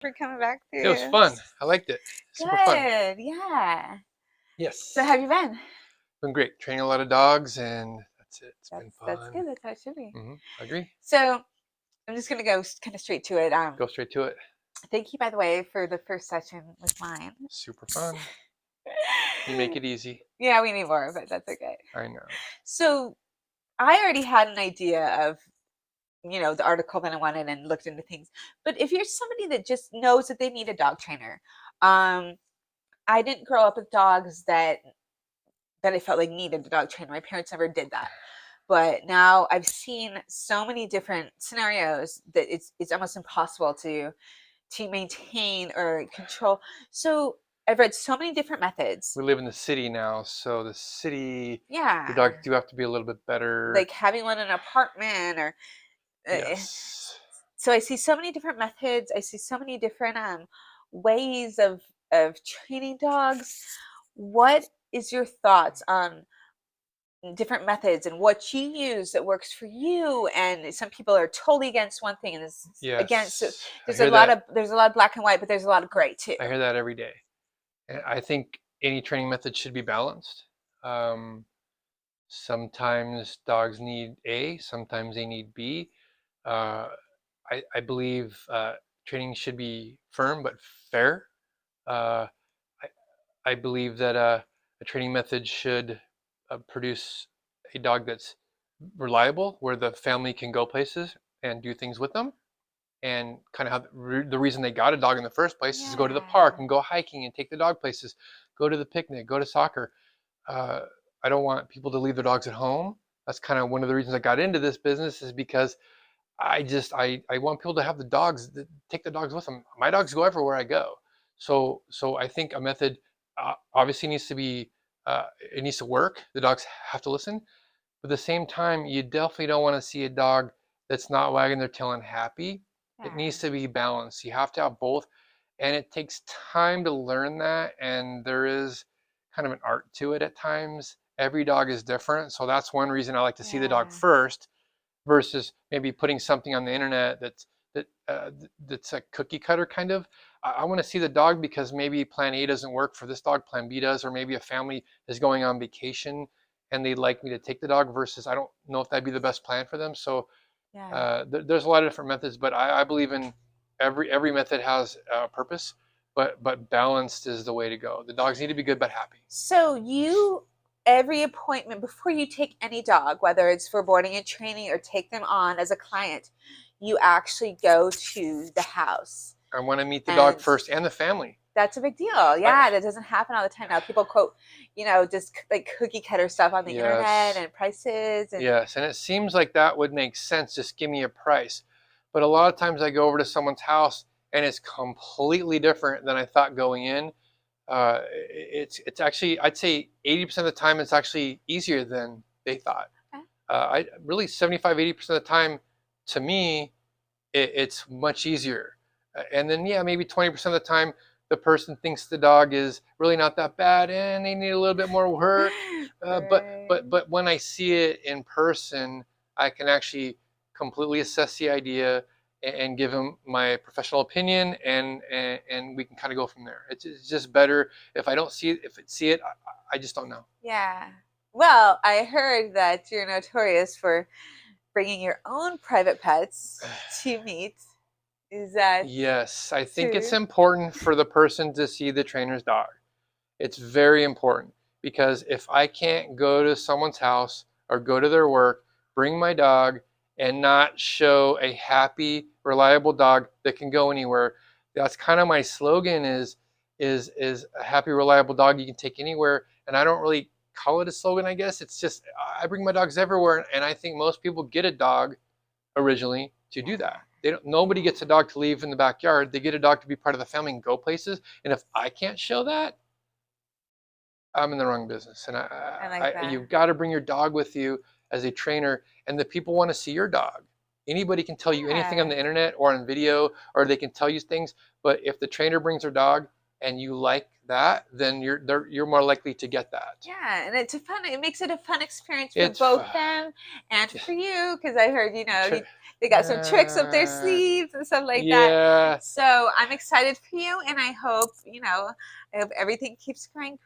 for coming back It was too. fun. I liked it. Super fun. Good, yeah. So Yes. how have you been? Been great. Training a lot of dogs, and that's it. It's been That's fun. good. That's how it should be. I agree. So I'm just gonna go kind of straight to it. Go straight to it. Thank you, by the way, for the first session with mine. Super fun. You make it easy. Yeah, we need more, but that's okay. I know. So I already had an idea of, the article that I wanted and looked into things. But if you're somebody that just knows that they need a dog trainer, I didn't grow up with dogs that I felt like needed a dog trainer. My parents never did that. But now I've seen so many different scenarios that it's almost impossible to maintain or control. So I've read so many different methods. We live in the city now, so the city, your Yeah. dogs do have to be a little bit better. Like having one in an apartment or Yes. so I see so many different methods. I see so many different ways of training dogs. What is your thoughts on different methods and what you use that works for you? And some people are totally against one thing and is against. So Yes. there's a lot of black and white, but there's a lot of gray too. I hear that every day. And I think any training method should be balanced. Sometimes dogs need A, sometimes they need B. Uh, I believe training should be firm but fair. Uh, I believe that a training method should produce a dog that's reliable, where the family can go places and do things with them. And kind of how the reason they got a dog in the first place is to go to the park and go hiking and take the dog places, go to the picnic, go to soccer. Uh, I don't want people to leave their dogs at home. That's kind of one of the reasons I got into this business, is because I want people to have the dogs, take the dogs with them. My dogs go everywhere I go. So I think a method obviously needs to be it needs to work. The dogs have to listen, but at the same time, you definitely don't want to see a dog that's not wagging their tail and happy. It needs to be balanced. You have to have both, and it takes time to learn that. And there is kind of an art to it at times. Every dog is different, so that's one reason I like to see the dog first, versus maybe putting something on the internet that's a cookie cutter kind of. I want to see the dog because maybe plan A doesn't work for this dog, plan B does, or maybe a family is going on vacation and they'd like me to take the dog, versus I don't know if that'd be the best plan for them. So there's a lot of different methods, but I believe in every method has a purpose, but balanced is the way to go. The dogs need to be good but happy. So every appointment before you take any dog, whether it's for boarding and training or take them on as a client, you actually go to the house. I want to meet the dog first and the family. That's a big deal. Yeah, that doesn't happen all the time now. People quote, just like cookie cutter stuff on the internet and prices. Yes, and it seems like that would make sense. Just give me a price. But a lot of times I go over to someone's house and it's completely different than I thought going in. It's actually, I'd say 80% of the time it's actually easier than they thought. Okay. I really 75-80% of the time, to me, it's much easier. And then maybe 20% of the time the person thinks the dog is really not that bad and they need a little bit more work. But when I see it in person, I can actually completely assess the idea and give them my professional opinion, and we can kind of go from there. It's just better if I don't see it. If I see it, I just don't know. Yeah. Well, I heard that you're notorious for bringing your own private pets to meet. Is that Yes, I think it's important for the person to see the trainer's dog. It's very important, because if I can't go to someone's house or go to their work, bring my dog, and not show a happy, reliable dog that can go anywhere, that's kind of my slogan, is a happy, reliable dog you can take anywhere. And I don't really call it a slogan, I guess. It's just, I bring my dogs everywhere, and I think most people get a dog originally to do that. Nobody gets a dog to leave in the backyard. They get a dog to be part of the family and go places. And if I can't show that, I'm in the wrong business. And you've got to bring your dog with you as a trainer, and the people want to see your dog. Anybody can tell you anything on the internet or on video, or they can tell you things, but if the trainer brings their dog, and you like that, then you're more likely to get that. Yeah, and it's a fun. It makes it a fun experience for It's both them and for you, because I heard tr- they got some tricks up their uh, sleeves and stuff like that. yeah. So I'm excited for you, and I hope I hope everything keeps going